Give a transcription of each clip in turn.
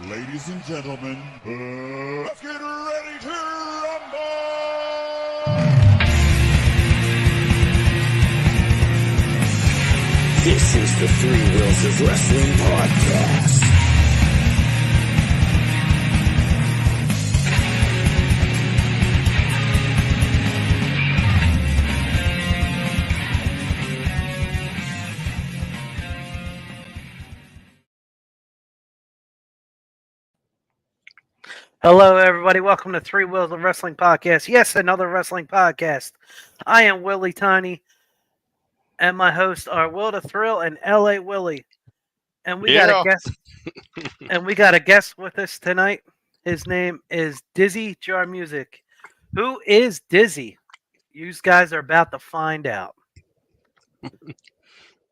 Ladies and gentlemen, let's get ready to rumble! This is the Three Wheels of Wrestling podcast. Hello, everybody. Welcome to Three Wheels of Wrestling podcast. Yes, another wrestling podcast. I am Willie Tiny, and my hosts are Will the Thrill and L.A. Willie. And we got a guest. And we got a guest with us tonight. His name is Dizzy Jarmuzek. Who is Dizzy? You guys are about to find out.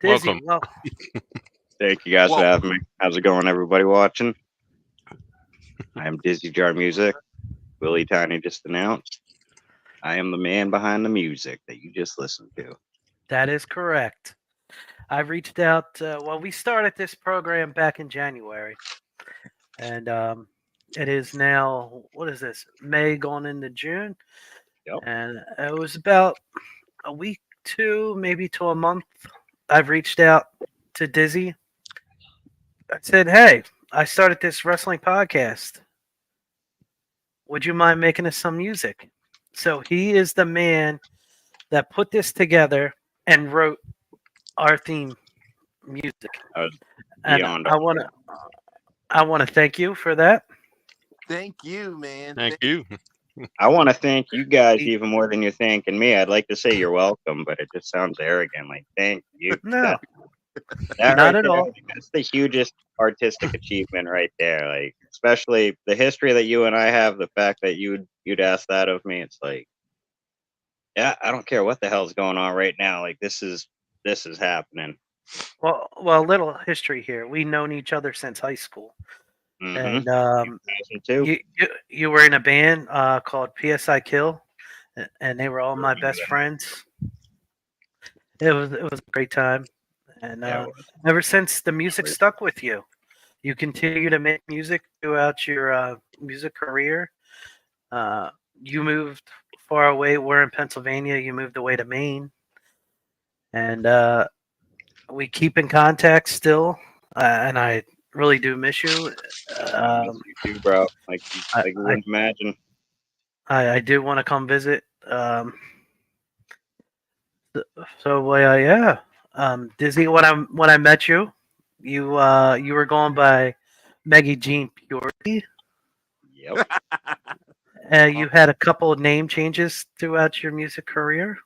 Dizzy, Welcome. Thank you guys for having me. How's it going, everybody watching? I am Dizzy Jarmuzek. Willie Tiny just announced. I am the man behind the music that you just listened to. That is correct. I reached out. We started this program back in January, and it is now, what is this, May going into June? Yep. And it was about a week, maybe to a month. I've reached out to Dizzy. I said, hey, I started this wrestling podcast. Would you mind making us some music? So he is the man that put this together and wrote our theme music. And I want to thank you for that. Thank you, man. Thank you. I want to thank you guys even more than you're thanking me. I'd like to say you're welcome, but it just sounds arrogant. Like, thank you. No, that not right at there, all. That's the hugest artistic achievement right there. Like, especially the history that you and I have, the fact that you'd ask that of me. It's like, yeah, I don't care what the hell's going on right now. Like, this is happening. Well, little history here. We've known each other since high school. Mm-hmm. And you were in a band called PSI Kill, and they were all my best friends. It was a great time, and ever since the music stuck with you, you continue to make music throughout your music career. You moved far away. We're in Pennsylvania. You moved away to Maine, and we keep in contact still. And I really do miss you. I miss you too, bro. Like you wouldn't imagine. I do want to come visit. Yeah. Dizzy, when I met you, you were going by Maggie Jean Purity. Yep. You had a couple of name changes throughout your music career.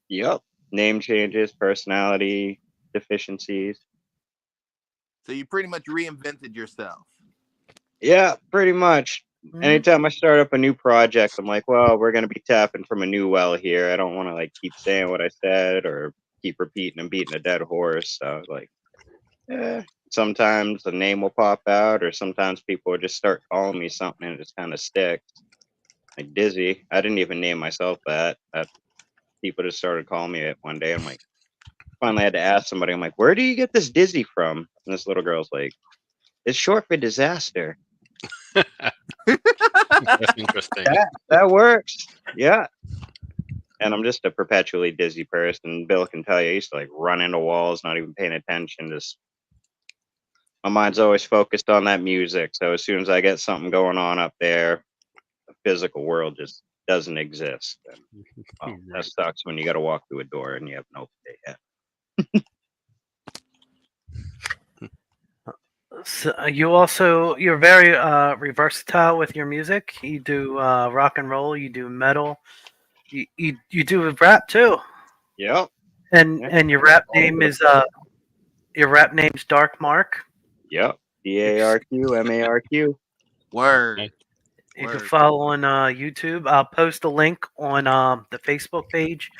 Yep. Name changes, personality deficiencies. So you pretty much reinvented yourself. Yeah, pretty much. Mm-hmm. Anytime I start up a new project, I'm like, well, we're going to be tapping from a new well here. I don't want to keep saying what I said or keep repeating and beating a dead horse. So sometimes a name will pop out, or sometimes people will just start calling me something and it just kind of sticks. Like Dizzy, I didn't even name myself that. People just started calling me it one day. I'm like, finally had to ask somebody, I'm like, where do you get this Dizzy from? And this little girl's like, it's short for disaster. That's interesting. That works. Yeah. And I'm just a perpetually dizzy person. Bill can tell you, I used to run into walls, not even paying attention. Just my mind's always focused on that music. So as soon as I get something going on up there, the physical world just doesn't exist. And, that sucks when you got to walk through a door and you haven't opened it yet. So you're very versatile with your music. You do rock and roll, you do metal, you do rap too. Yep. And your rap name's Dark Mark. Yep. DARQMARQ. Word. You can follow on YouTube. I'll post a link on the Facebook page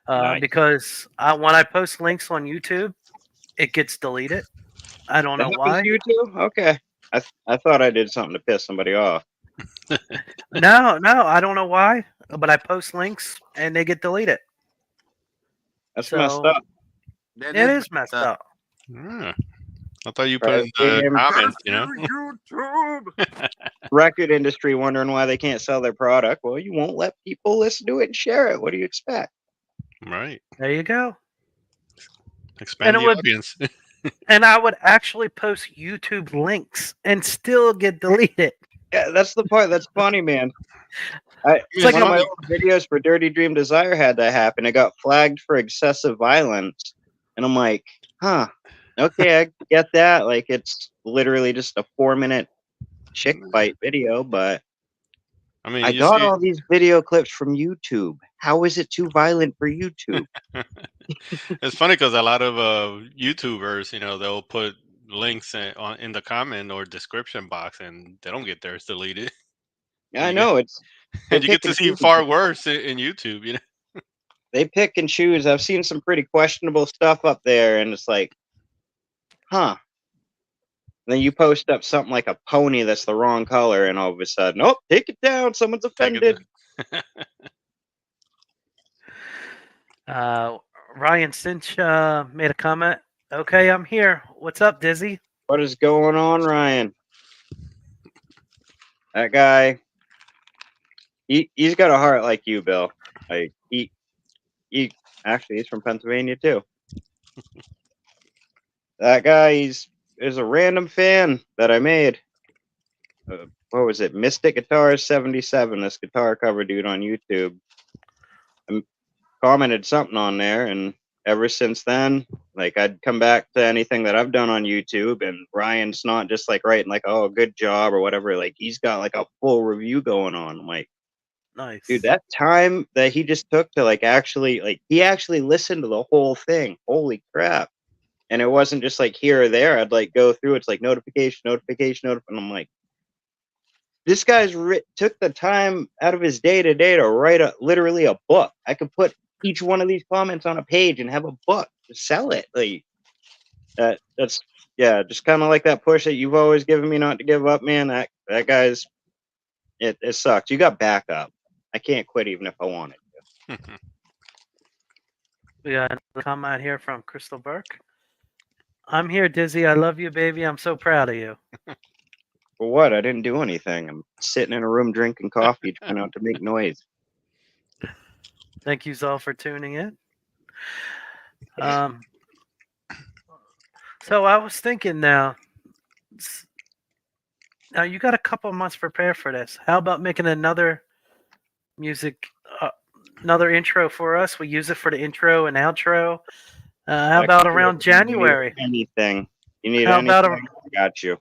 Nice. Because when I post links on YouTube, it gets deleted. I don't know why. You too? Okay. I thought I did something to piss somebody off. No, I don't know why, but I post links and they get deleted. That's messed up. It is messed up. I thought you put in the comments, Record industry wondering why they can't sell their product. Well, you won't let people listen to it and share it. What do you expect? Right. There you go. Expand it the would- audience. And I would actually post YouTube links and still get deleted. Yeah, that's the part that's funny, man. It's like One of my I'm- old videos for Dirty Dream Desire had that happen. It got flagged for excessive violence. And I'm like, huh, okay, I get that. Like, it's literally just a 4-minute chick fight video, but I mean, I you got see, all these video clips from YouTube. How is it too violent for YouTube? it's funny because a lot of YouTubers, they'll put links in the comment or description box, and they don't get theirs deleted. Yeah, I know. And you get to pick see and far choose. worse in YouTube. They pick and choose. I've seen some pretty questionable stuff up there, and it's like, huh. Then you post up something like a pony that's the wrong color, and all of a sudden, oh, take it down. Someone's offended. Ryan Cinch made a comment. Okay, I'm here. What's up, Dizzy? What is going on, Ryan? That guy, he's got a heart like you, Bill. Like he actually he's from Pennsylvania too. That guy, is a random fan that I made. What was it? Mystic Guitars 77, this guitar cover dude on YouTube. I commented something on there, and ever since then, like, I'd come back to anything that I've done on YouTube, and Ryan's not just like writing like, oh, good job or whatever. Like, he's got like a full review going on. I'm like, Nice. dude, that time that he just took to like actually, like, he actually listened to the whole thing. Holy crap. And it wasn't just like here or there. I'd like go through. It's like notification. And I'm like, this guy's took the time out of his day to write literally a book. I could put each one of these comments on a page and have a book to sell it. Like that's just kind of like that push that you've always given me not to give up, man. That guy's it sucks. You got backup. I can't quit even if I wanted to. We got a comment here from Crystal Burke. I'm here, Dizzy. I love you, baby. I'm so proud of you. For what? I didn't do anything. I'm sitting in a room drinking coffee, trying not to make noise. Thank you all for tuning in. So I was thinking now you got a couple months prepared for this. How about making another another intro for us? We use it for the intro and outro. How about around January? Anything. You need How anything? about I got you.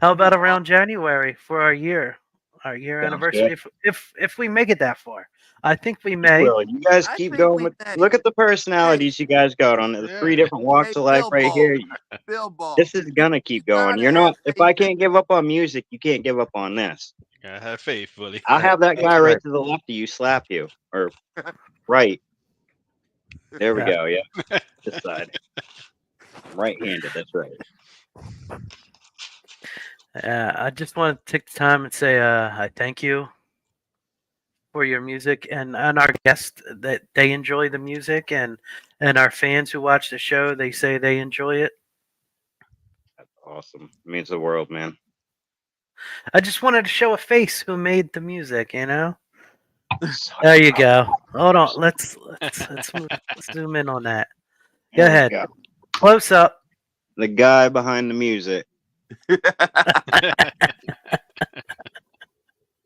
How about around January for our year Sounds anniversary? If we make it that far, I think we may. Well, you guys I keep think going we with. may. Look at the personalities you guys got on the 3 different walks of life right here. Billboard. This is gonna keep going. gotta You're not. have If faith I in- can't give up on music, you can't give up on this. Gotta have faith, buddy. I'll have that guy That's right right. to the left of you slap you, or right. There we Yeah. go. Yeah, this side. I'm right-handed. That's right. I just want to take the time and say I thank you for your music and our guests that they enjoy the music and our fans who watch the show, they say they enjoy it. That's awesome. It means the world, man. I just wanted to show a face who made the music, There you go. Hold on. Let's zoom in on that. Go There we ahead. go. Close up. The guy behind the music,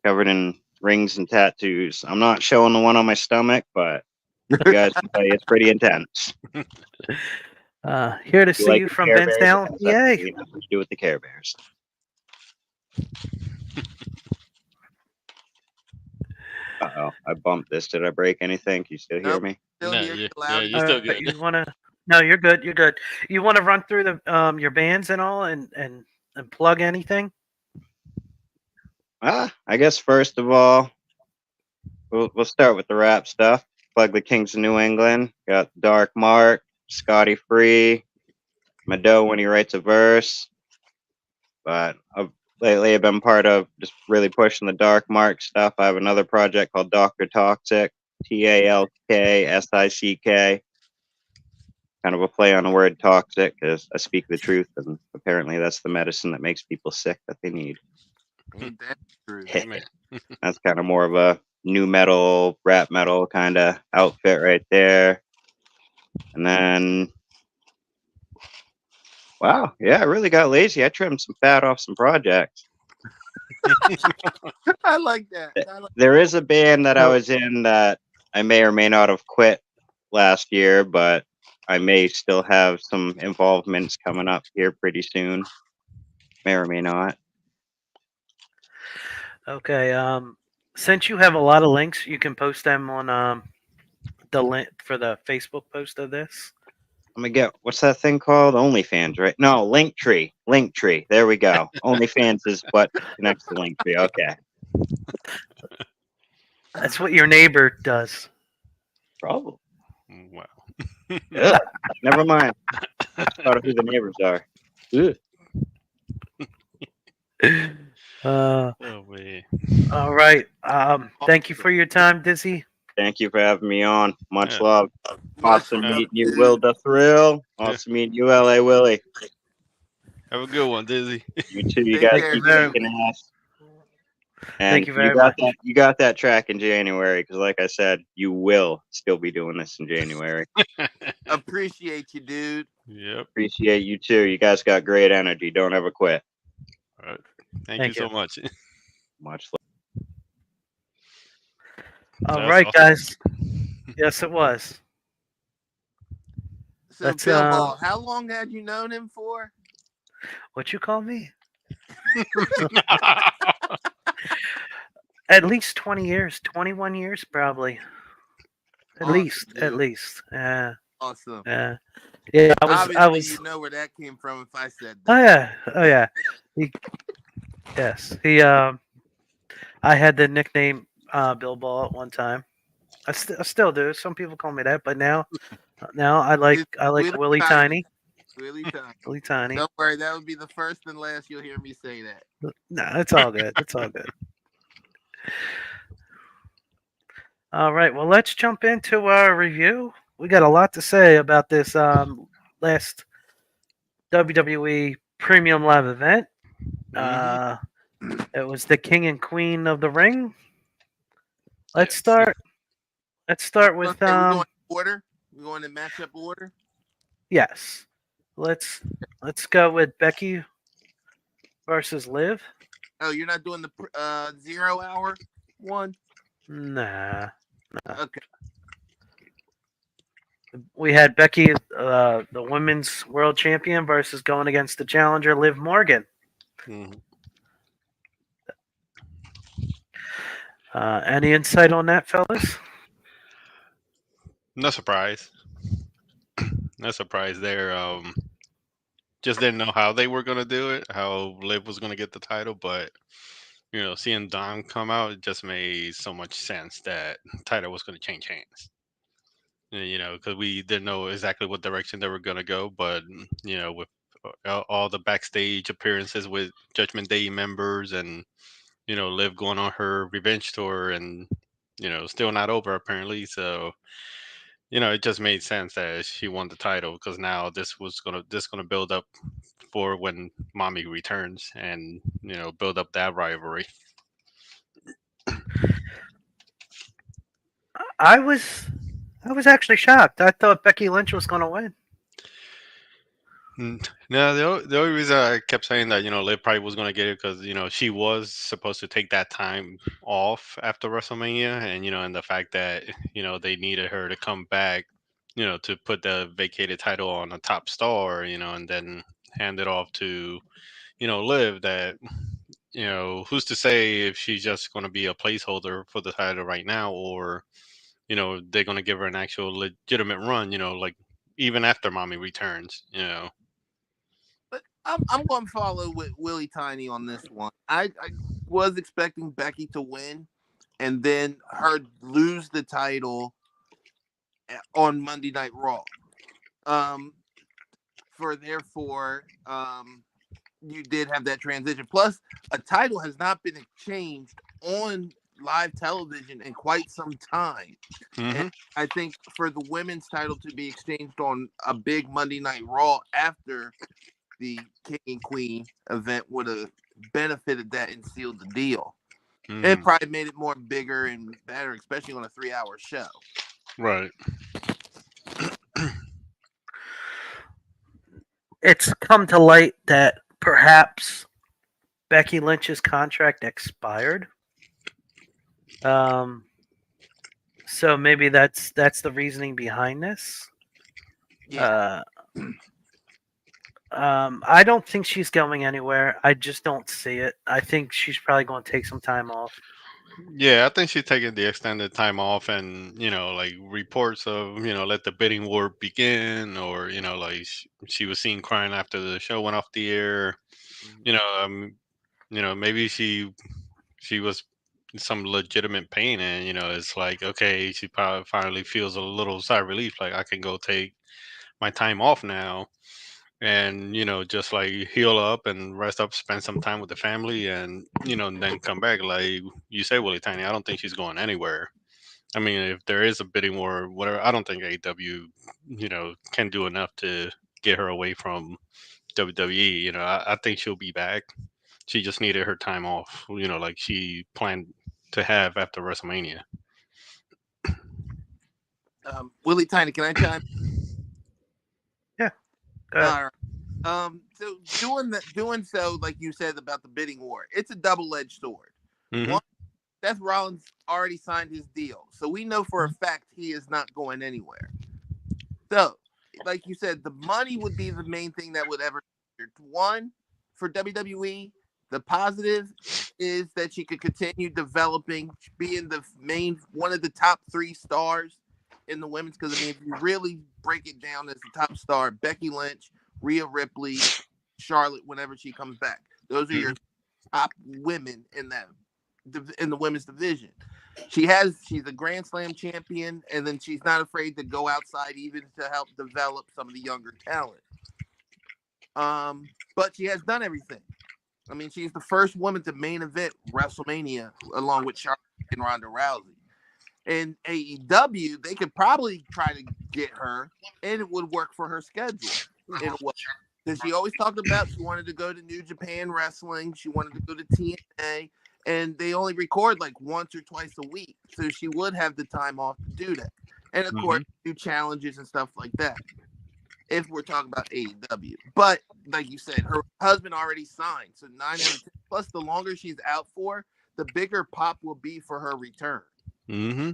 covered in rings and tattoos. I'm not showing the one on my stomach, but you guys can tell you it's pretty intense. Here to see like you the from Care Bears? Benstown, That's PA. what you do with the Care Bears. Uh-oh, I bumped this. Did I break anything? Can you still hear Nope. me? Still No, here, yeah, still out. yeah, you're still But good. you wanna? No, you're good. You're good. You want to run through the your bands and all, and plug anything? I guess first of all, we'll start with the rap stuff. Plug the Kings of New England. Got Dark Mark, Scotty Free, Mado when he writes a verse. But lately I've been part of just really pushing the Dark Mark stuff. I have another project called Dr. Toxic, TALKSICK. Kind of a play on the word toxic, because I speak the truth, and apparently that's the medicine that makes people sick that they need. Ain't that true? Man. That's kind of more of a new metal, rap metal kind of outfit right there. And then, wow, yeah, I really got lazy. I trimmed some fat off some projects. I like that. I like There is a band that I was in that I may or may not have quit last year, but I may still have some involvements coming up here pretty soon. May or may not. Okay. Since you have a lot of links, you can post them on the link for the Facebook post of this. I'm gonna get, what's that thing called? OnlyFans, right? No, Linktree. Linktree. There we go. OnlyFans is what connects to Linktree. Okay. That's what your neighbor does. Probably. Wow. Ugh. Never mind. I just thought of who the neighbors are. Ugh. Uh, Oh man. all right. Thank you for your time, Dizzy. Thank you for having me on. Much Yeah. love. Awesome love, meeting you, dude. Will the Thrill. Awesome meeting you, LA Willie. Have a good one, Dizzy. You too. You Take guys care, keep dude. kicking ass. And Thank you very much. You got that track in January, because like I said, you will still be doing this in January. Appreciate you, dude. Yep. Appreciate you too. You guys got great energy. Don't ever quit. All right. Thank Thank you so you. much. Much love. All That's right, awesome. guys. Yes, it was. So, That's, Bilbo, how long had you known him for? What you call me? At least 20 years, 21 years, probably. At Awesome, least, dude. at least. Awesome. Yeah. I Obviously, was. you know where that came from. If I said Oh that. yeah, oh yeah. Yes, I had the nickname Bill Ball at one time. I still do. Some people call me that, but now I like Willie Willie Tiny. Tiny. Willie Tiny. Willie Tiny. Don't worry, that would be the first and last you'll hear me say that. No, it's all good. It's all good. All right. Well, let's jump into our review. We got a lot to say about this last WWE Premium Live event. It was the King and Queen of the Ring. Let's Yes. start. Let's start with Okay, we're going in order. We're going in matchup order. yes. Let's go with Becky versus Liv. Oh, you're not doing the 0 hour one? Nah. Okay. We had Becky, the women's world champion, versus going against the challenger Liv Morgan. Mhm. Any insight on that, fellas? No surprise. No surprise there. Just didn't know how they were gonna do it, how Liv was gonna get the title, but seeing Dom come out, it just made so much sense that title was gonna change hands. Because we didn't know exactly what direction they were gonna go, but with all the backstage appearances with Judgment Day members and Liv going on her revenge tour and still not over apparently, so it just made sense that she won the title because now this gonna build up for when mommy returns and build up that rivalry. I was actually shocked. I thought Becky Lynch was going to win. No, the only reason I kept saying that Liv probably was gonna get it because she was supposed to take that time off after WrestleMania, and the fact that they needed her to come back, to put the vacated title on a top star, and then hand it off to Liv. That who's to say if she's just going to be a placeholder for the title right now, or they're going to give her an actual legitimate run, like even after mommy returns. But I'm going to follow with Willie Tiny on this one. I was expecting Becky to win and then her lose the title on Monday Night Raw. Therefore, you did have that transition. Plus, a title has not been exchanged on live television in quite some time. Hmm. And I think for the women's title to be exchanged on a big Monday Night Raw after the King and Queen event would have benefited that and sealed the deal. It Hmm. probably made it more bigger and better, especially on a 3-hour show. Right. It's come to light that perhaps Becky Lynch's contract expired. Um, so maybe that's the reasoning behind this. Yeah. I don't think she's going anywhere. I just don't see it. I think she's probably going to take some time off. Yeah, I think she's taking the extended time off, and like reports of let the bidding war begin, or like she was seen crying after the show went off the air. You know, maybe she was in some legitimate pain, and it's like okay, she probably finally feels a little sigh of relief, like I can go take my time off now, and just like heal up and rest up, spend some time with the family, and and then come back. Like you say, Willie Tiny, I don't think she's going anywhere. I mean, if there is a bidding war, or whatever, I don't think AW, can do enough to get her away from WWE. I think she'll be back. She just needed her time off, like she planned to have after WrestleMania. Willie Tiny, can I chime? Yeah. Go ahead. All right. So doing so, like you said about the bidding war, it's a double-edged sword. Hmm. One, Seth Rollins already signed his deal, so we know for a fact he is not going anywhere. So, like you said, the money would be the main thing that would ever. One, for WWE, the positive is that she could continue developing, being the main one of the top 3 stars in the women's. Because I mean, if you really break it down as the top star, Becky Lynch, Rhea Ripley, Charlotte, whenever she comes back, those are your top women in the women's division. She's a Grand Slam champion, and then she's not afraid to go outside even to help develop some of the younger talent. But she has done everything. I mean, she's the first woman to main event WrestleMania along with Charlotte and Ronda Rousey. In AEW, they could probably try to get her, and it would work for her schedule in a way. Because she always talked about she wanted to go to New Japan Wrestling, she wanted to go to TNA, and they only record like once or twice a week, so she would have the time off to do that. And of course, do challenges and stuff like that. If we're talking about AEW, but like you said, her husband already signed, so 9 out of 10. Plus, the longer she's out for, the bigger pop will be for her return. Hmm.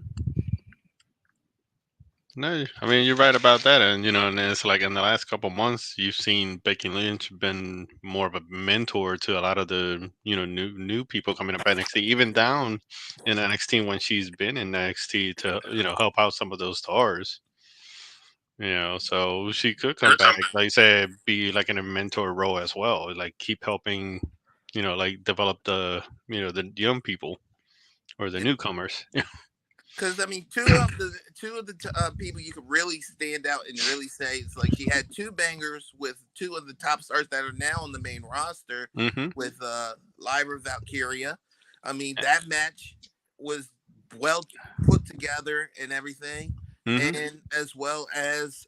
No, I mean you're right about that, and and it's like in the last couple months, you've seen Becky Lynch been more of a mentor to a lot of the new people coming up NXT, even down in NXT when she's been in NXT to help out some of those stars. So she could come back, like you said, be like in a mentor role as well, like keep helping, like develop the young people or the newcomers. Because I mean, two of the people you could really stand out and really say it's like she had 2 bangers with 2 of the top stars that are now on the main roster Hmm. with Lyra Valkyria. I mean, that match was well put together and everything, Hmm. and as well as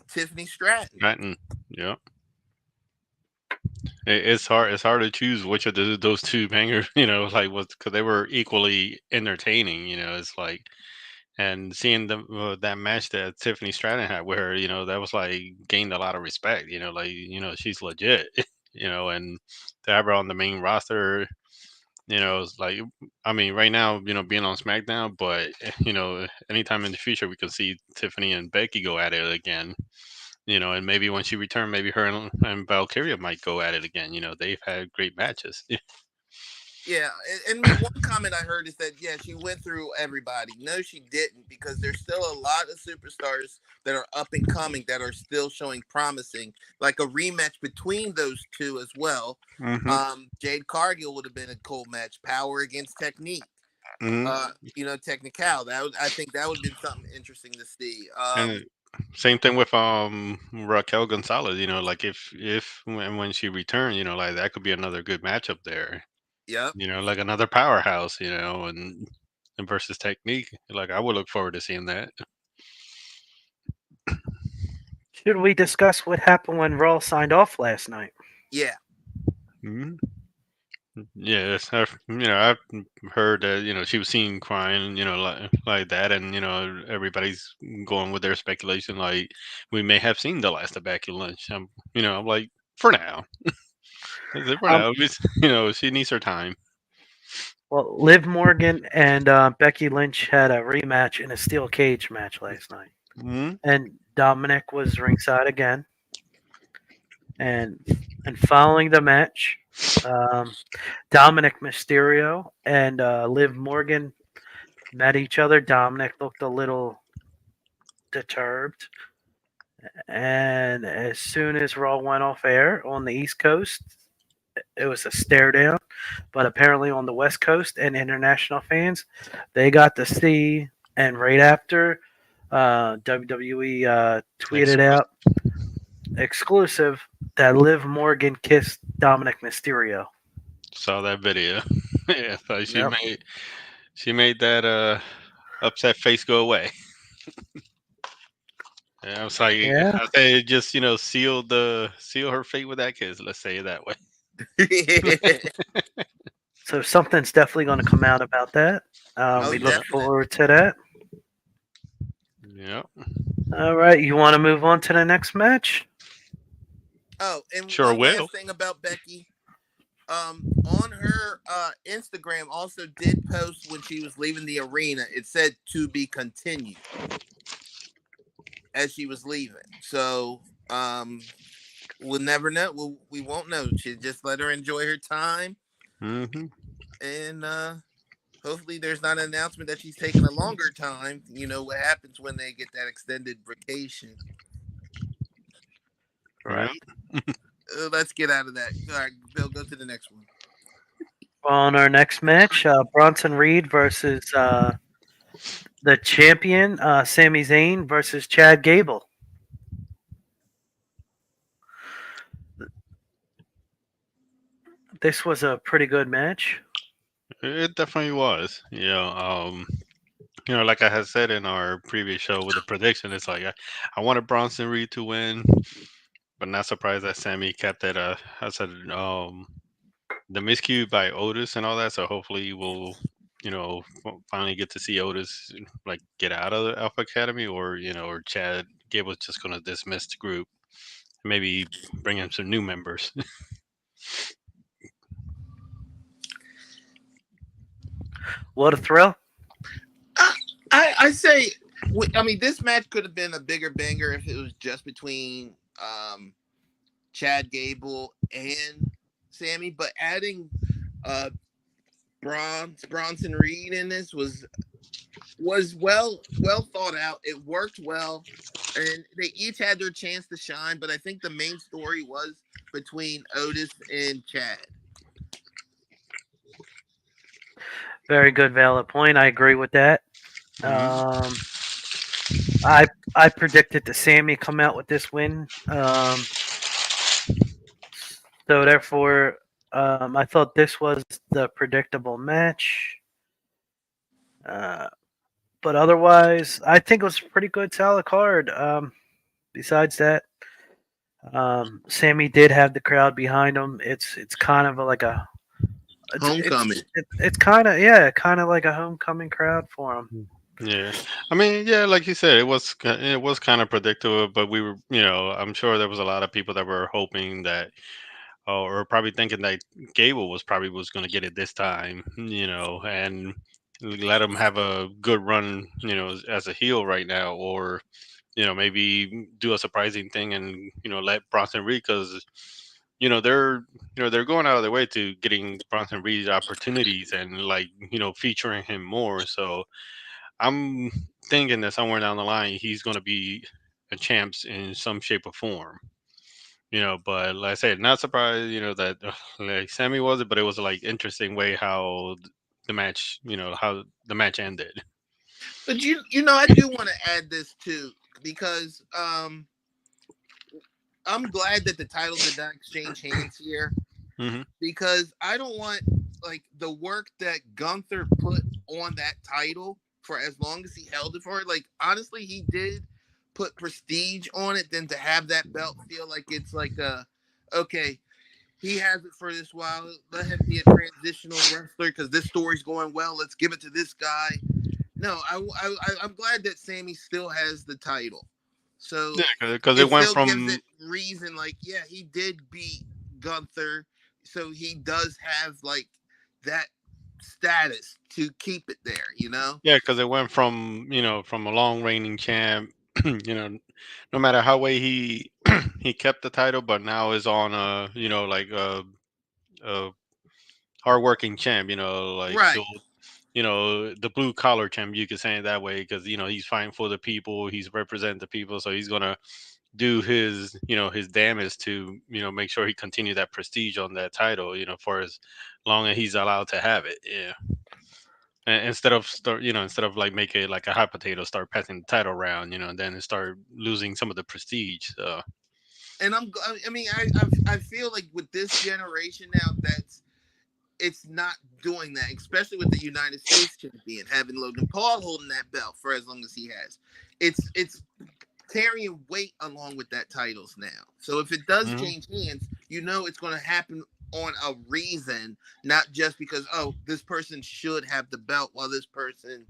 Tiffany Stratton. Latin, yeah. It's hard. It's hard to choose which of those two bangers, like was because they were equally entertaining. It's like and seeing that match that Tiffany Stratton had with her, that was like gained a lot of respect. Like she's legit. And to have her on the main roster, it's like I mean, right now, being on SmackDown, but anytime in the future we could see Tiffany and Becky go at it again. And maybe when she returned, maybe her and Valkyria might go at it again. They've had great matches. Yeah, and I mean, one comment I heard is that yeah, she went through everybody. No, she didn't, because there's still a lot of superstars that are up and coming that are still showing promising, like a rematch between those two as well. Hmm. Jade Cargill would have been a cool match. Power against Technique. Hmm. Technical. I think that would have been something interesting to see. And same thing with Raquel Gonzalez. Like if when she returned, like that could be another good matchup there. Yep. like another powerhouse, and versus technique. Like I would look forward to seeing that. Should we discuss what happened when Raw signed off last night? Yeah. Hmm. Yes, I've heard that she was seen crying, like that, and everybody's going with their speculation, like we may have seen the last of Becky Lynch. I'm like, for now, I said, for Um, now, she needs her time. well, Liv Morgan and Becky Lynch had a rematch in a steel cage match last night, Hmm. and Dominic was ringside again. And following the match, um, Dominic Mysterio and Liv Morgan met each other. Dominic looked a little disturbed, and as soon as Raw went off air on the East Coast, it was a stare down. But apparently on the West Coast and international fans, they got to see. And right after, WWE tweeted Exclusive. out exclusive that Liv Morgan kissed Dominic Mysterio. Saw that video. Yeah, so Yep. she made that upset face go away. Yeah, I was like, Yeah. I say it just seal her fate with that kiss. Let's say it that way. So something's definitely going to come out about that. Oh, We look Yeah, definitely. forward to that. yeah, All right, you want to move on to the next match? Oh, and sure one will. last thing about Becky. On her Instagram also did post when she was leaving the arena. It said to be continued as she was leaving. So we'll never know. We won't know. She just let her enjoy her time, Hmm. and hopefully there's not an announcement that she's taking a longer time. You know what happens when they get that extended vacation. Yeah. Right. Let's get out of that. All right, Bill, go to the next one. On our next match, Bronson Reed versus the champion, Sami Zayn versus Chad Gable. This was a pretty good match. It definitely was. Like I had said in our previous show with the prediction, it's like I wanted Bronson Reed to win, but not surprised that Sammy kept it. I said the miscue by Otis and all that. So hopefully we'll finally get to see Otis like get out of the Alpha Academy, or Chad Gable's just gonna dismiss the group, maybe bring in some new members. What a thrill! I say, I mean, this match could have been a bigger banger if it was just between Chad Gable and Sammy, but adding uh, Bronson Reed in this was well thought out. It worked well, and they each had their chance to shine. But I think the main story was between Otis and Chad. Very good, valid point. I agree with that. Mhm. Um, I predicted the Sammy come out with this win. So therefore, I thought this was the predictable match. Uh, but otherwise, I think it was a pretty good, solid card. Besides that, Sammy did have the crowd behind him. It's kind of like a Homecoming. it's kind of like a homecoming crowd for him. Yeah, I mean, yeah, like you said, it was kind of predictable, but we were, I'm sure there was a lot of people that were hoping that, or probably thinking that Gable was going to get it this time, and let him have a good run, as a heel right now, or maybe do a surprising thing and let Bronson Reed, because they're going out of their way to getting Bronson Reed opportunities and like featuring him more. So I'm thinking that somewhere down the line he's going to be a champs in some shape or form. But like I said, not surprised, that like Sammy was it, but it was like interesting way how the match, how the match ended. But I do want to add this too because I'm glad that the title did not exchange hands here Hmm. because I don't want like the work that Gunther put on that title for as long as he held it for it. Like honestly, he did put prestige on it. Than to have that belt feel like it's like okay, he has it for this while. Let him be a transitional wrestler because this story's going well. Let's give it to this guy. No, I'm glad that Sammy still has the title. So Yeah, because it it went still gives from it reason. Like, yeah, he did beat Gunther, so he does have like that status to keep it there. You know? yeah, because it went from from a long reigning champ, no matter how way he he kept the title, but now is on a like a hardworking champ, like Right. so the blue collar champ, you could say it that way, because he's fighting for the people, he's representing the people, so he's gonna do his his damage to make sure he continue that prestige on that title, for as long as he's allowed to have it. Yeah. Instead of instead of like make it like a hot potato, start passing the title around, and then start losing some of the prestige. So And I mean, I feel like with this generation now, it's not doing that, especially with the United States champion having Logan Paul holding that belt for as long as he has. It's carrying weight along with that titles now. So if it does Mhm. change hands, it's going to happen on a reason, not just because this person should have the belt while this person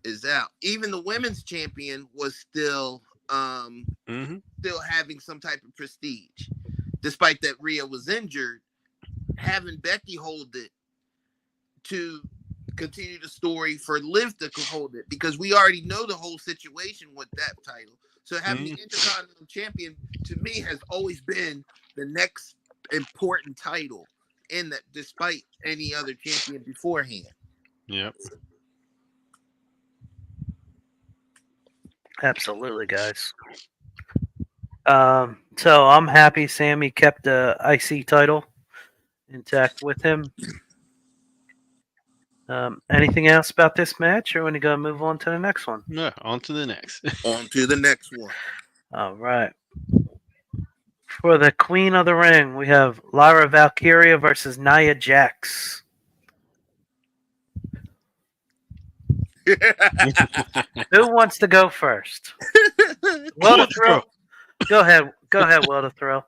is out. Even the women's champion was Mhm. still having some type of prestige, despite that Rhea was injured. Having Becky hold it to continue the story for Liv to hold it, because we already know the whole situation with that title. So having the Mhm. Intercontinental Champion to me has always been the next important title in that, despite any other champion beforehand. Yep. Absolutely, guys. So I'm happy Sammy kept the IC title intact with him. Anything else about this match, or want to go move on to the next one? Yeah. On to the next. On to the next one. All right. For the Queen of the Ring, we have Lyra Valkyria versus Nia Jax. Who wants to go first? Will to throw. Go ahead. Go ahead, Will to throw.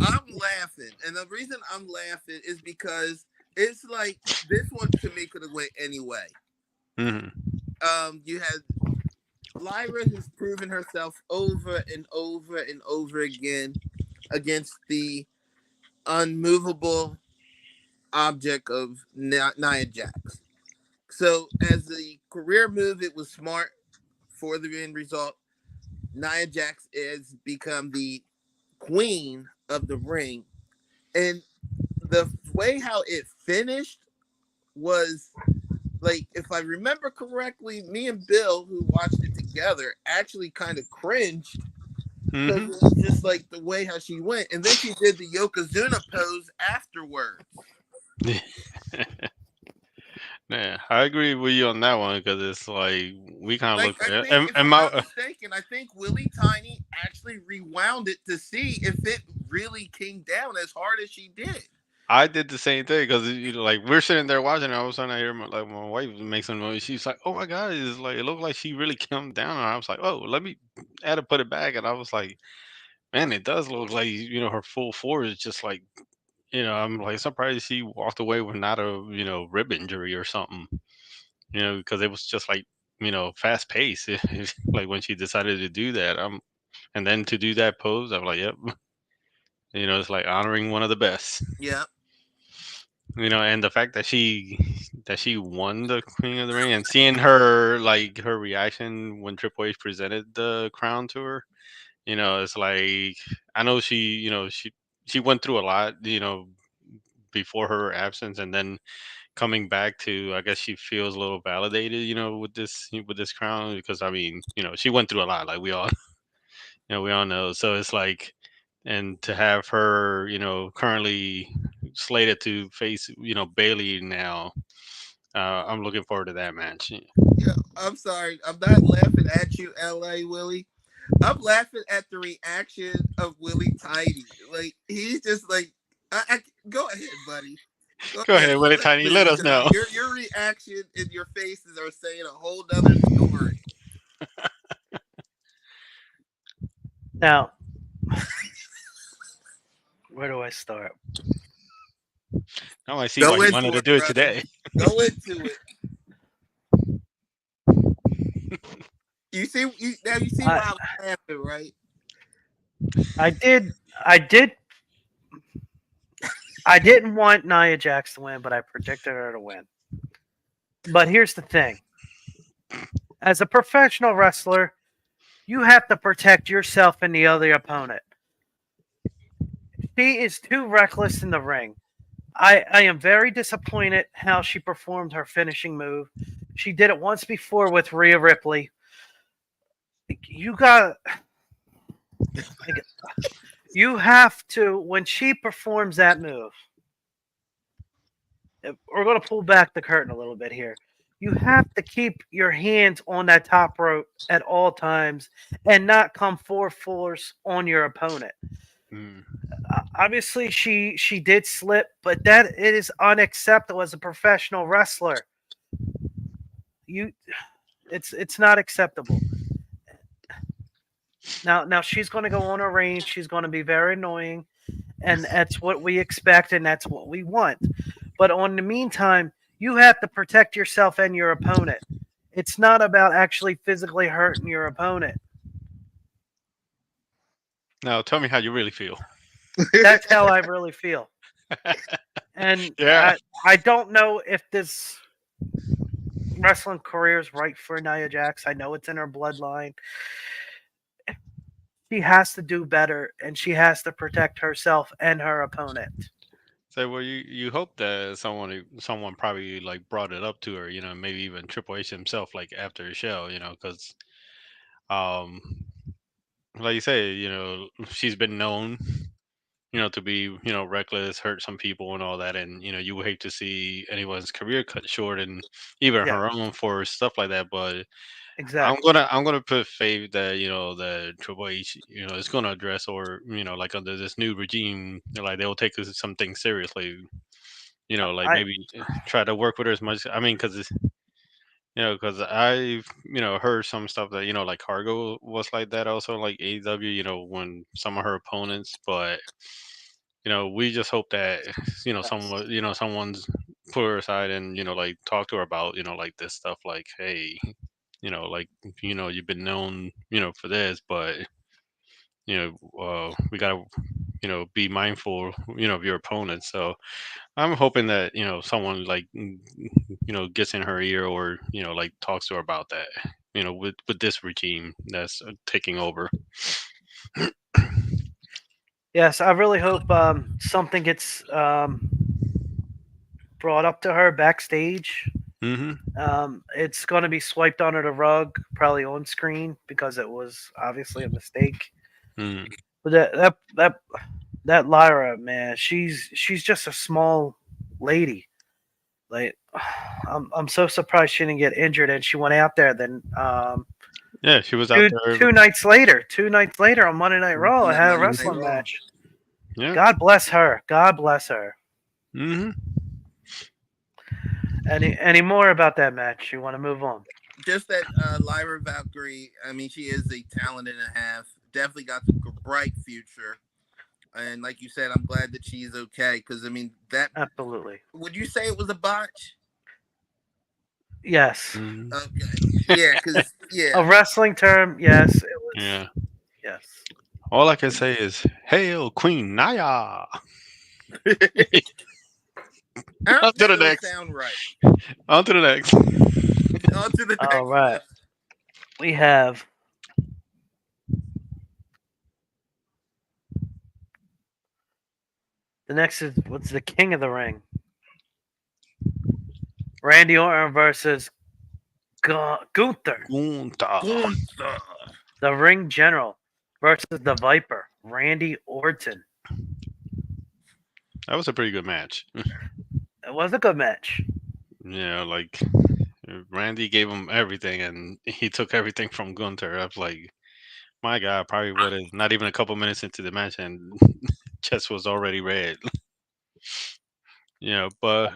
I'm laughing, and the reason I'm laughing is because it's like this one to me could have went anyway. Mhm. You had Lyra has proven herself over and over and over again against the unmovable object of Nia Jax. So, as a career move, it was smart for the end result. Nia Jax has become the queen of the ring, and the way how it finished was like, if I remember correctly, me and Bill, who watched it together, actually kind of cringed because Mhm. it was just like the way how she went, and then she did the Yokozuna pose afterwards. Yeah, I agree with you on that one, because it's like we kind of Like, looked I at it, think, if and I'm not my mistaken, I think Willie Tiny actually rewound it to see if it really came down as hard as she did. I did the same thing, because like we're sitting there watching, and all of a sudden I hear my wife make some noise. She's like, "Oh my god!" It's like it looked like she really came down, and I was like, "Oh, let me add to put it back," and I was like, "Man, it does look like her full force is just like I'm like surprised she walked away with not a rib injury or something, because it was just like fast pace, like when she decided to do that, and then to do that pose, I'm like, yep, it's like honoring one of the best. Yeah, And the fact that she won the Queen of the Ring, and seeing her like her reaction when Triple H presented the crown to her, it's like I know she went through a lot, before her absence, and then coming back to, I guess she feels a little validated, with this crown, because I mean, she went through a lot, like we all we all know. So it's like, and to have her, currently slated to face, Bailey now. I'm looking forward to that match. yeah. I'm sorry, I'm not laughing at you, LA Willie. I'm laughing at the reaction of Willie Tiny. Like, he's just like, I go ahead, buddy. Go ahead, Willie Tiny. Let us know. Your reaction and your faces are saying a whole nother story. Now, where do I start? Now I see Go why you into wanted to it, do it brother. today. Go into it. Now you see why I was laughing, right? I did. I didn't want Nia Jax to win, but I predicted her to win. But here's the thing: as a professional wrestler, you have to protect yourself and the other opponent. She is too reckless in the ring. I am very disappointed how she performed her finishing move. She did it once before with Rhea Ripley. You got you have to when she performs that move. We're going to pull back the curtain a little bit here. You have to keep your hands on that top rope at all times and not come full force on your opponent. Mm. Obviously, she did slip, but that it is unacceptable as a professional wrestler. It's not acceptable. Now she's going to go on her reign. She's going to be very annoying, and that's what we expect, and that's what we want. But on the meantime, you have to protect yourself and your opponent. It's not about actually physically hurting your opponent. Now tell me how you really feel. That's how I really feel. And Yeah. I don't know if this wrestling career is right for Nia Jax. I know it's in her bloodline. She has to do better, and she has to protect herself and her opponent. So well, you hope that someone probably like brought it up to her, maybe even Triple H himself, like after the show, because um, like you say, she's been known, to be, reckless, hurt some people and all that, and you would hate to see anyone's career cut short, and even Yeah, her own for stuff like that. But exactly. I'm gonna put faith that the Triple H is gonna address, or like under this new regime, like they'll take some things seriously. Like I maybe try to work with her as much. I mean, because I've heard some stuff that like Cargo was like that also, like AEW. When some of her opponents, but we just hope that someone someone's put her aside and like talk to her about like this stuff, like hey, like you've been known for this, but we gotta be mindful of your opponents. So I'm hoping that someone like gets in her ear, or like talks to her about that, with this regime that's taking over. yes, I really hope something gets brought up to her backstage. Mm-hmm. It's going to be swiped under the rug, probably on screen, because it was obviously a mistake. Mm. But that Lyra, man, she's just a small lady. Like, I'm so surprised she didn't get injured, and she went out there. Then Yeah, she was out there. two nights later on Monday Night Raw, I That had a Monday Night wrestling Raw. match. Yeah. God bless her. God bless her. Mm-hmm. Any more about that match? You want to move on? Just that Lyra Valkyrie, I mean, she is a talent and a half. Definitely got a bright future. And like you said, I'm glad that she's okay. Because, I mean, Absolutely. would you say it was a botch? Yes. Mm-hmm. Okay. Yeah, because, A wrestling term, yes. It was. Yeah. Yes. All I can say is, "Hail Queen Naya!" I On don't to think the it'll next. sound right. On to the next. On to the next. All right. We have the next is what's the King of the Ring? Randy Orton versus Gunther, Gunta. Gunther. the Ring General, versus the Viper, Randy Orton. That was a pretty good match. It was a good match. Like Randy gave him everything, and he took everything from Gunter. I was like, my God, probably would have not even a couple minutes into the match, and chest was already red. But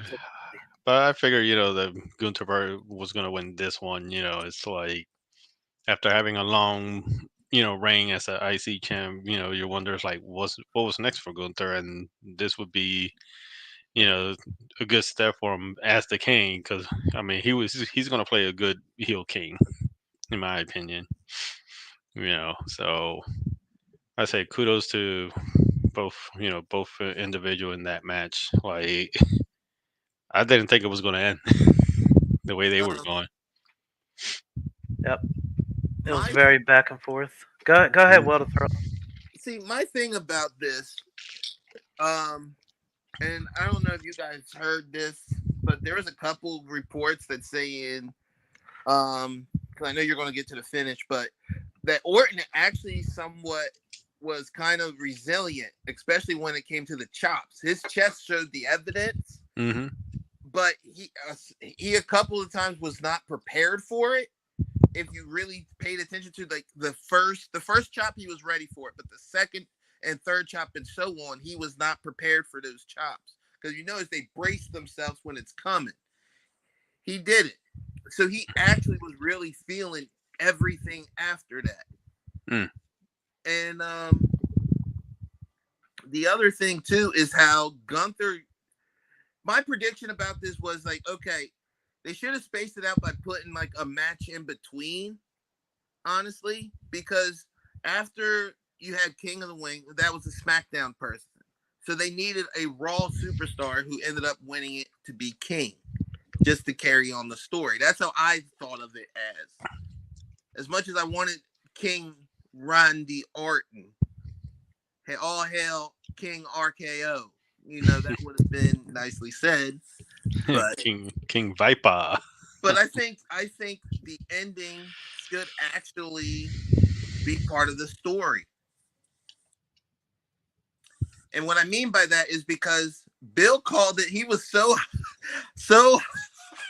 I figured that Gunther was gonna win this one. It's like after having a long reign as an IC champ, you wonder like what was next for Gunther, and this would be a good step for him as the king, because I mean he's gonna play a good heel king in my opinion. So I say kudos to both individual in that match. Like I didn't think it was going to end the way they were Um, going. Yep. It was my very back and forth. Go ahead, Will to throw. see my thing about this, and I don't know if you guys heard this, but there was a couple reports that saying, because I know you're going to get to the finish, but that Orton actually somewhat was kind of resilient, especially when it came to the chops. His chest showed the evidence, Mm-hmm. but he a couple of times was not prepared for it. If you really paid attention to like the first chop, he was ready for it, but the second and third chop and so on, he was not prepared for those chops, because you notice they brace themselves when it's coming. He did it, so he actually was really feeling everything after that. Mm. And the other thing too is how Gunther. My prediction about this was like, okay, they should have spaced it out by putting like a match in between, honestly, because after you had King of the Wing, that was a SmackDown person. So they needed a Raw superstar who ended up winning it to be King, just to carry on the story. That's how I thought of it as. As much as I wanted King Randy Orton, hey, all hail King RKO. That would have been nicely said. But King Viper. But I think the ending should actually be part of the story. And what I mean by that is because Bill called it. He was so.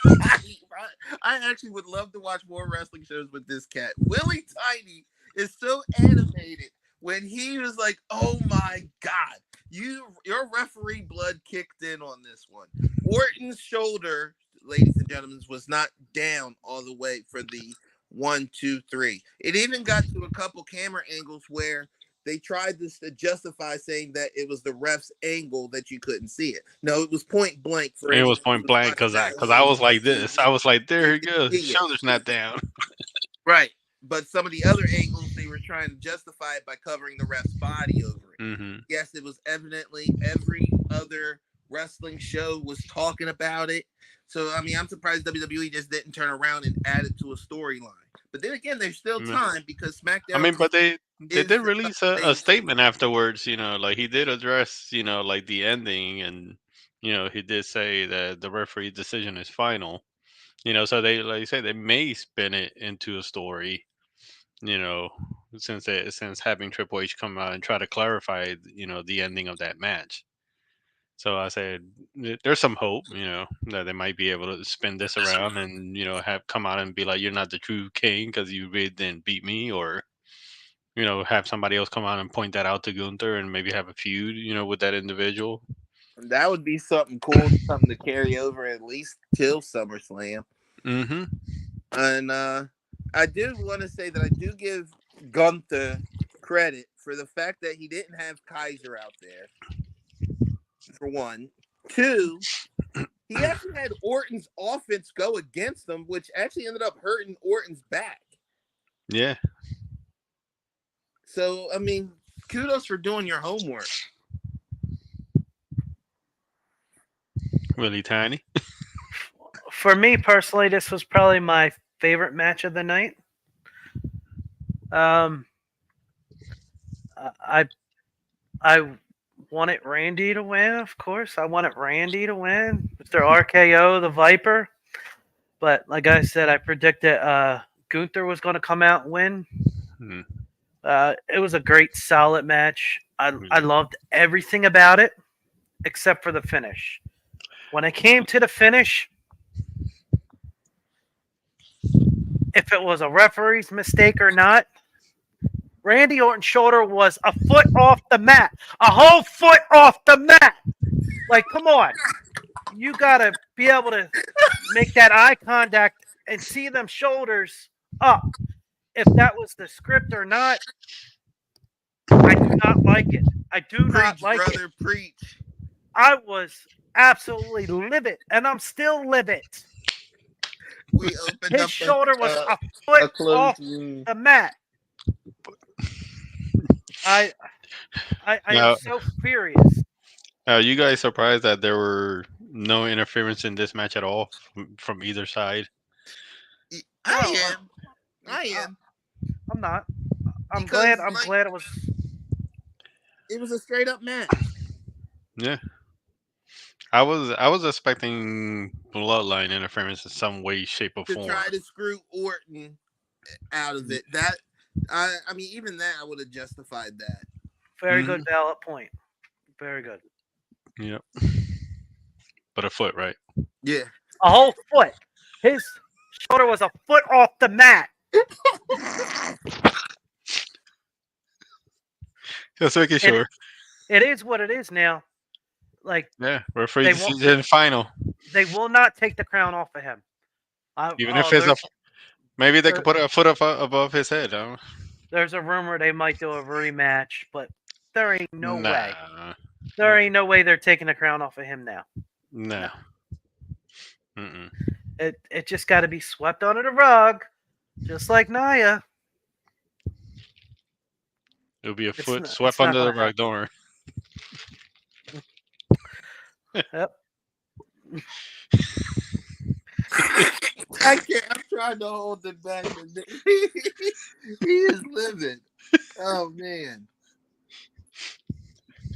I actually would love to watch more wrestling shows with this cat. Willie Tiny is so animated when he was like, "Oh my God, your referee blood kicked in on this one." Orton's shoulder, ladies and gentlemen, was not down all the way for the 1, 2, 3. It even got to a couple camera angles where they tried to justify saying that it was the ref's angle that you couldn't see it. No, it was point blank. It was point blank because I was like this. I was like, there he goes. His shoulder's not down. Right. But some of the other angles, they were trying to justify it by covering the ref's body over it. Mm-hmm. Yes, it was evidently every other wrestling show was talking about it. So, I mean, I'm surprised WWE just didn't turn around and add it to a storyline. But then again, there's still time because SmackDown. I mean, but they did release a statement afterwards. Like he did address, like the ending, and he did say that the referee decision is final. So they, like you say, they may spin it into a story. Since having Triple H come out and try to clarify, the ending of that match. So I said, there's some hope, that they might be able to spin this around and, have come out and be like, you're not the true king because you really didn't beat me, or, have somebody else come out and point that out to Gunther and maybe have a feud, with that individual. That would be something cool, something to carry over at least till SummerSlam. Mm-hmm. And I do want to say that I do give Gunther credit for the fact that he didn't have Kaiser out there. For one. Two, he actually had Orton's offense go against him, which actually ended up hurting Orton's back. Yeah. So, I mean, kudos for doing your homework. Really tiny. For me personally, this was probably my favorite match of the night. I wanted Randy to win, of course. I wanted Randy to win. Mr. RKO, the Viper. But like I said, I predicted Gunther was going to come out and win. Hmm. It was a great, solid match. I loved everything about it except for the finish. When it came to the finish, if it was a referee's mistake or not, Randy Orton's shoulder was a foot off the mat. A whole foot off the mat. Like, come on. you gotta be able to make that eye contact and see them shoulders up. If that was the script or not, I do not like it. I do not Preach, like it. brother, preach. I was absolutely livid, and I'm still livid. We opened His up shoulder was a foot a off closed wound. the mat. I am Now, so furious. are you guys surprised that there were no interference in this match at all from either side? I No, am. I am. I'm not. I'm Because, glad. I'm like, glad it was. it was a straight up match. Yeah, I was expecting bloodline interference in some way, shape, or To form. try to screw Orton out of it. That I mean, even that I would have justified that. Very good valid point. Very good. Yep. But a foot, right? Yeah. A whole foot. His shoulder was a foot off the mat. Just making sure. It is what it is now. Like Yeah, we're free They to won't- season final. they will not take the crown off of him. Even if it's maybe they could put a foot above his head. Huh? There's a rumor they might do a rematch, but there ain't no way. Nah. There ain't no way they're taking the crown off of him now. Nah. Mm-mm. It just got to be swept under the rug, just like Nia. It'll be a It's foot not- swept it's not under the gonna rug. Don't worry. Yep. I can't. I'm trying to hold it back. He is livid. Oh man.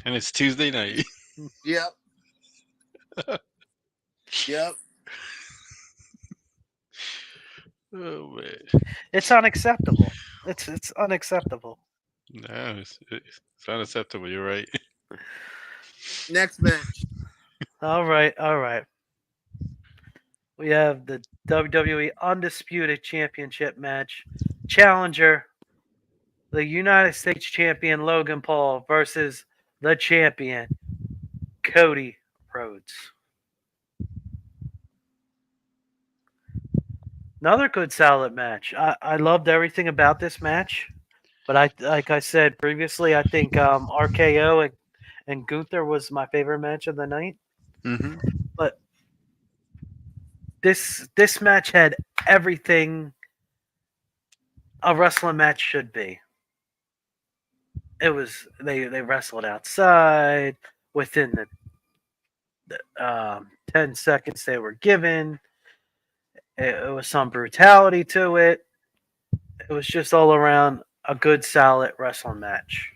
And it's Tuesday night. Yep. Yep. Oh man. It's unacceptable. It's unacceptable. No, it's unacceptable. You're right. Next match. All right. We have the WWE Undisputed Championship match. Challenger, the United States Champion Logan Paul versus the champion Cody Rhodes. Another good solid match. I loved everything about this match, but like I said previously, I think RKO and Gunther was my favorite match of the night. Mm-hmm. But this match had everything a wrestling match should be. It was they wrestled outside within the 10 seconds they were given. It was some brutality to it. It was just all around a good, solid wrestling match.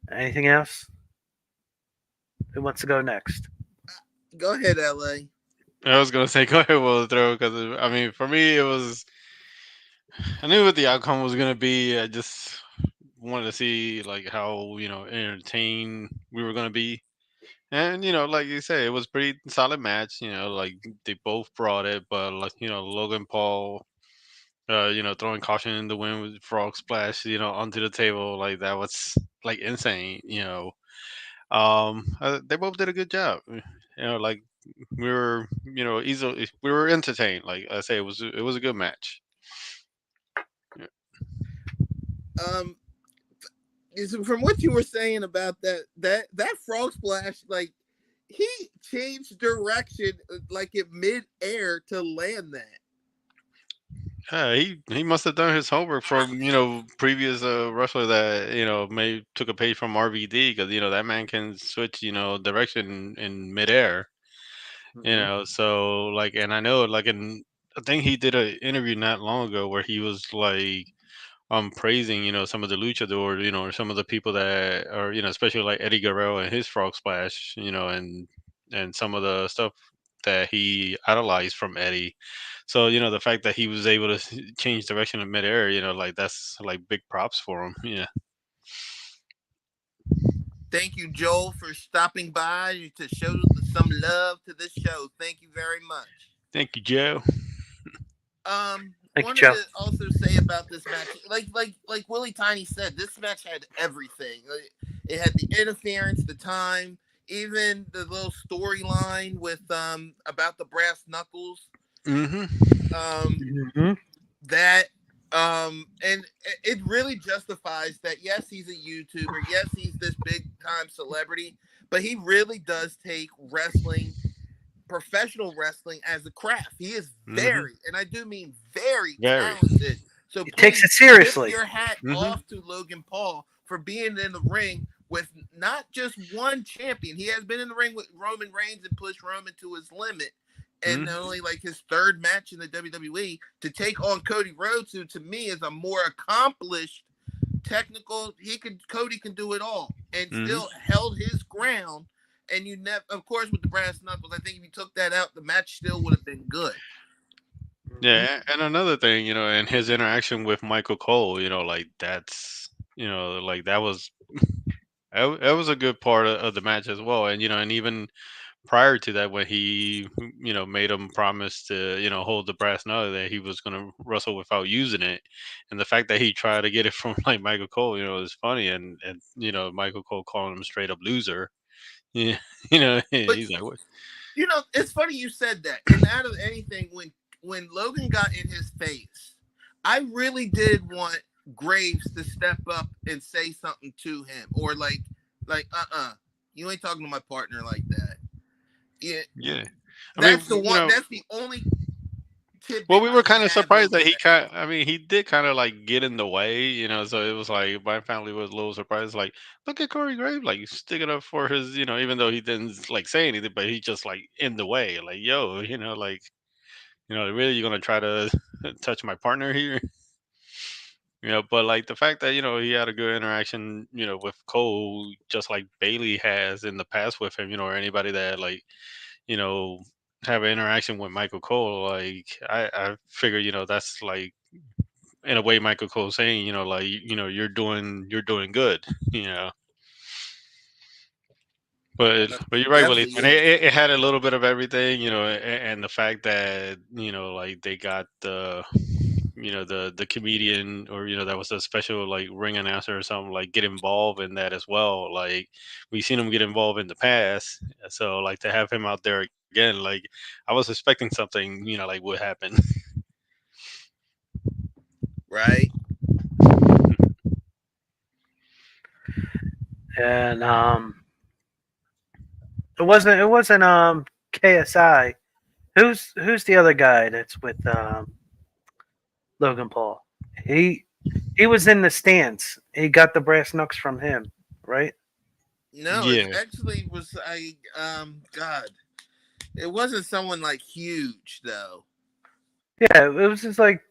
Anything else? Who wants to go next? Go ahead, LA. I was gonna say go ahead, Will throw, because I mean, for me, it was. I knew what the outcome was gonna be. I just wanted to see like how entertained we were gonna be, and like you say, it was pretty solid match. Like they both brought it, but like Logan Paul, throwing caution in the wind with frog splash, onto the table, like that was like insane. They both did a good job. Like we were, easily we were entertained. Like I say, it was a good match. Um, from what you were saying about that frog splash, like he changed direction like in mid-air to land that. Yeah, he must have done his homework from previous wrestler that may took a page from RVD, because that man can switch direction in midair. So like, and I know like I think he did an interview not long ago where he was like praising some of the luchador, or some of the people that are especially like Eddie Guerrero and his frog splash, and some of the stuff that he idolized from Eddie. So the fact that he was able to change direction in midair, like that's like big props for him. Yeah. Thank you, Joel, for stopping by to show some love to this show. Thank you very much. Thank you, Joe. Thank you, Wanted Joe. to also say about this match, like Willie Tiny said, this match had everything. It had the interference, the time. even the little storyline with about the brass knuckles, Mm-hmm. um Hmm. that and it really justifies that. Yes, he's a YouTuber, yes, he's this big time celebrity, but he really does take wrestling, professional wrestling, as a craft. He is Mm-hmm. very, and I do mean very Very. talented. So He takes please it tip seriously. your hat Mm-hmm. off to Logan Paul for being in the ring with not just one champion. He has been in the ring with Roman Reigns and pushed Roman to his limit. And Mm-hmm. only like his third match in the WWE to take on Cody Rhodes, who to me is a more accomplished technical. Cody can do it all, and Mm-hmm. still held his ground. And you never, of course, with the brass knuckles, I think if you took that out, the match still would have been good. Yeah, and another thing, and his interaction with Michael Cole, like that's, like that was a good part of the match as well, and even prior to that, when he, made him promise to, hold the brass knuckle that he was gonna wrestle without using it, and the fact that he tried to get it from like Michael Cole, is funny, and Michael Cole calling him straight up loser, yeah, But he's like, what? it's funny you said that. And out of anything, when Logan got in his face, I really did want Graves to step up and say something to him, or you ain't talking to my partner like that. Yeah, Yeah, I mean, that's the one. That's the only well, tidbit we I were would kind of have surprised over that he that. I mean, he did kind of like get in the way, so it was like my family was a little surprised. Like, look at Corey Graves, like sticking up for his, even though he didn't like say anything, but he just like in the way, like, yo, like, really, you're gonna try to touch my partner here, but like the fact that he had a good interaction, with Cole, just like Bailey has in the past with him, or anybody that like, you know, have an interaction with Michael Cole, like I figure, that's like in a way Michael Cole saying, like, you're doing good, you know. But you're right, Willie. Definitely And is. it had a little bit of everything, and the fact that like they got the comedian, or that was a special like ring announcer or something, like get involved in that as well. Like we've seen him get involved in the past, so like to have him out there again, like I was expecting something, like would happen. Right. And it wasn't KSI. Who's the other guy that's with Logan Paul? He he was in the stands. He got the brass knucks from him, right? No, it Yeah, actually was. God, it wasn't someone like huge though. Yeah, it was just like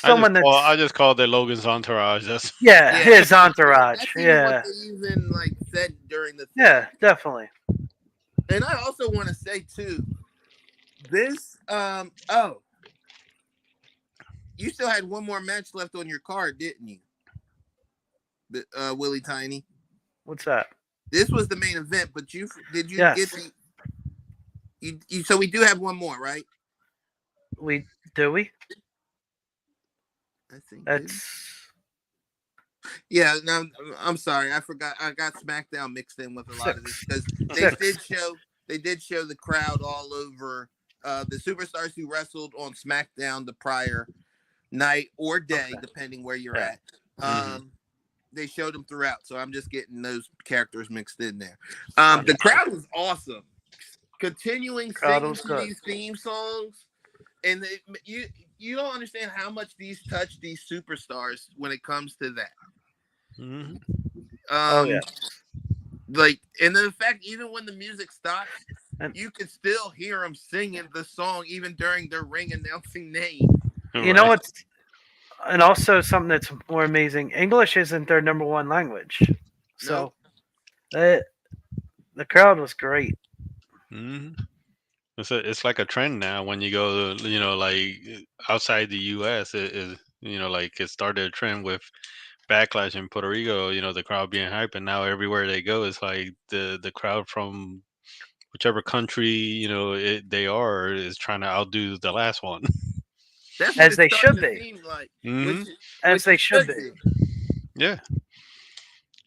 I just someone call I that's just called it Logan's entourage. That's yeah, Yeah, his entourage. that's even what Yeah, they even like said during the thing. yeah, definitely. And I also want to say too, this oh, you still had one more match left on your card, didn't you? Willie Tiny. What's that? This was the main event, but you get Yes, the so we do have one more, right? we do we. I think did we? That's Yeah, no, I'm sorry. I forgot. I got SmackDown mixed in with a lot of this six. because Six. they did show the crowd all over the superstars who wrestled on SmackDown the prior night or day, Okay. depending where you're Yeah. at. hmm They showed them throughout, so I'm just getting those characters mixed in there. Understood. The crowd was awesome, continuing Crowd singing was to good. these theme songs, and you don't understand how much these touch these superstars when it comes to that. hmm Oh yeah. Um, like, and then the fact even when the music stops, And you can still hear them singing the song even during their ring announcing name. you know right. what's and also something that's more amazing. English isn't their number one language, Nope. so the the crowd was great. hmm it's like a trend now when you go to, like outside the U.S. It is, like it started a trend with backlash in Puerto Rico. The crowd being hype, and now everywhere they go, it's like the crowd from whichever country they are is trying to outdo the last one. That's what As it's they starting should to be. seem like, hmm As which they it should should be. be. Yeah,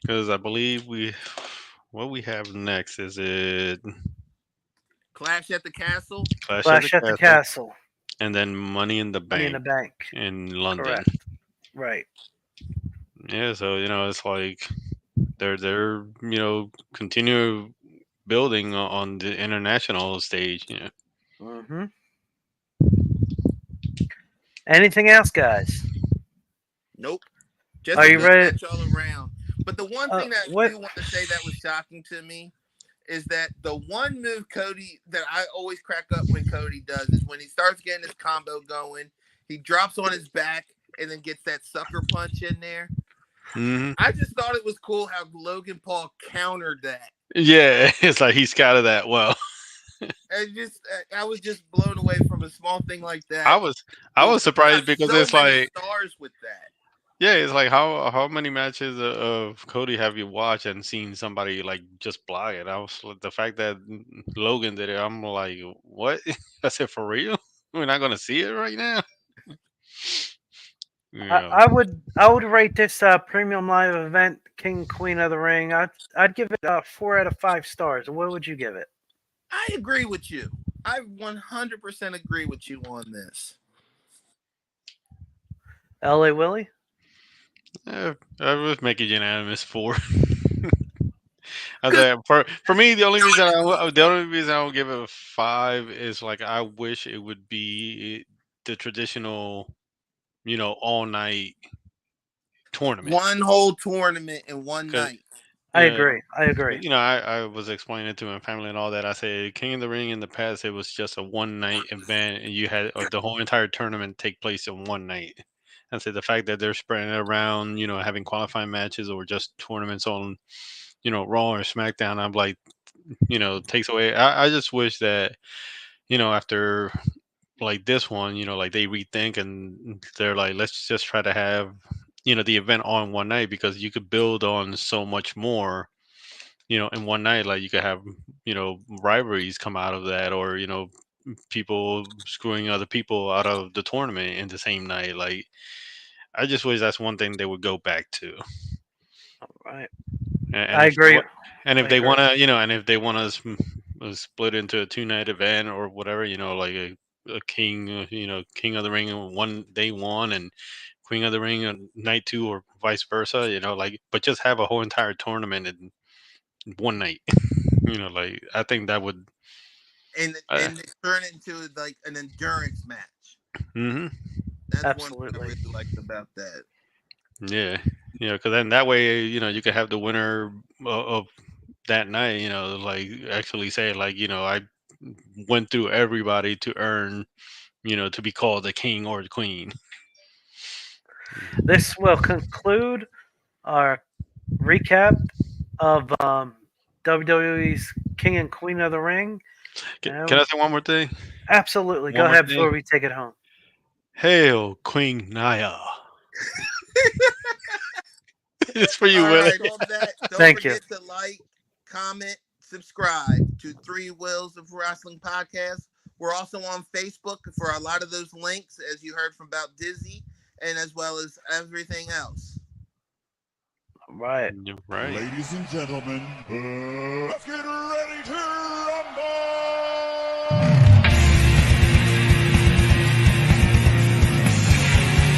because I believe what we have next? Is it Clash at the Castle. Clash at the Castle. and then Money in the Money in the Bank Bank. in London? Correct. Right. Yeah, so it's like they're continue building on the international stage. Mm-hmm. Anything else, guys? Nope. Just Are a you good ready? match all around. But the one thing that I What? do want to say that was shocking to me is that the one move Cody that I always crack up when Cody does is when he starts getting his combo going, he drops on his back and then gets that sucker punch in there. Mm-hmm. I just thought it was cool how Logan Paul countered that. Yeah, it's like he scouted that well. I was just blown away from a small thing like that. I was surprised because so it's many like stars with that. yeah, it's like how many matches of Cody have you watched and seen somebody like just block it? I was the fact that Logan did it. I'm like, what? I said for real? We're not gonna see it right now. Yeah. I would rate this premium live event King Queen of the Ring. I'd give it 4 out of 5 stars. What would you give it? I agree with you. I 100% agree with you on this. L.A. Willie? I would make it unanimous 4. I said for me the only reason I will give it a 5 is like I wish it would be the traditional, all night tournament. One whole tournament in one 'Cause, night. I you know, agree. I was explaining it to my family and all that. I said King of the Ring in the past it was just a one night event and you had the whole entire tournament take place in one night. I said the fact that they're spreading it around, having qualifying matches or just tournaments on, Raw or SmackDown, I'm like, takes away. I just wish that, after like this one, like they rethink and they're like, let's just try to have, the event on one night because you could build on so much more, in one night. Like you could have, rivalries come out of that or, people screwing other people out of the tournament in the same night. Like, I just wish that's one thing they would go back to. All right. And I if agree. and I if they agree. want to, and if they want to split into a 2 night event or whatever, like a king, King of the Ring on one day one and Queen of the Ring on night 2 or vice versa, like, but just have a whole entire tournament in one night. Like I think that would. And they turn it into like an endurance match. Mm-hmm. That's Absolutely. one thing I really liked about that. Yeah, because then that way, you could have the winner of that night, like actually say, like, I went through everybody to earn, to be called the king or the queen. This will conclude our recap of WWE's King and Queen of the Ring. Can I say one more thing? Absolutely. One Go more ahead thing? before we take it home. Hail Queen Naya. It's for you, All Willie. right, on that, don't Thank forget to like, comment, subscribe to Three Wheels of Wrestling Podcast. We're also on Facebook for a lot of those links, as you heard from about Dizzy, and as well as everything else. All right. Right. Ladies and gentlemen, let's get ready to rumble!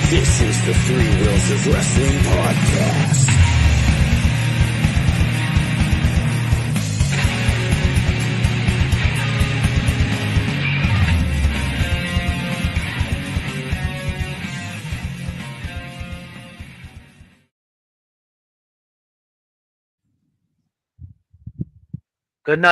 This is the Three Wheels of Wrestling Podcast. Good night.